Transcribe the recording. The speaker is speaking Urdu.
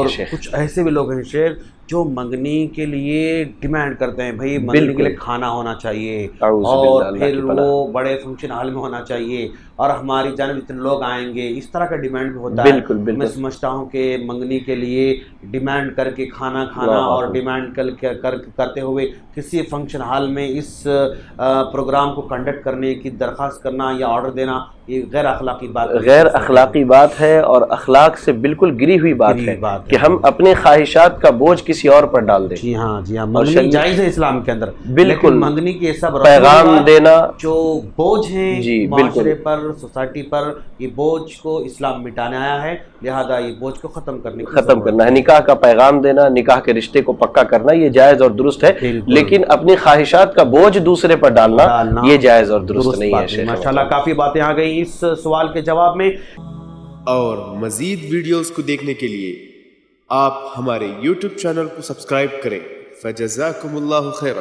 اور کچھ ایسے بھی لوگ ہیں شیخ جو منگنی کے لیے ڈیمانڈ کرتے ہیں بھائی منگنی کے لیے کھانا ہونا چاہیے اور پھر وہ بڑے فنکشن ہال میں ہونا چاہیے اور ہماری جانب اتنے لوگ آئیں گے، اس طرح کا ڈیمانڈ بھی ہوتا ہے۔ میں سمجھتا ہوں کہ منگنی کے لیے ڈیمانڈ کر کے کھانا کھانا اور ڈیمانڈ کرتے ہوئے کسی فنکشن ہال میں اس پروگرام کو کنڈکٹ کرنے کی درخواست کرنا یا آرڈر دینا، یہ غیر اخلاقی بات ہے، غیر اخلاقی بات ہے اور اخلاق سے بالکل گری ہوئی بات ہے کہ ہم اپنے خواہشات کا بوجھ کسی اور پر ڈال دیں۔ جی ہاں جی ہاں، منگنی جائز ہے اسلام کے اندر، بالکل منگنی کے سب پیغام دینا جو بوجھ ہیں معاشرے پر، سوسائٹی پر، یہ بوجھ کو اسلام مٹانے آیا ہے، لہذا یہ بوجھ کو ختم کرنا ہے۔ نکاح کا پیغام دینا، نکاح کے رشتے کو پکا کرنا یہ جائز اور درست ہے، لیکن اپنی خواہشات کا بوجھ دوسرے پر ڈالنا یہ جائز اور درست نہیں ہے۔ ماشاءاللہ کافی باتیں آ گئی اس سوال کے جواب میں۔ اور مزید ویڈیوز کو دیکھنے کے لیے آپ ہمارے YouTube چینل کو سبسکرائب کریں۔ فجزاکم اللہ خیرا۔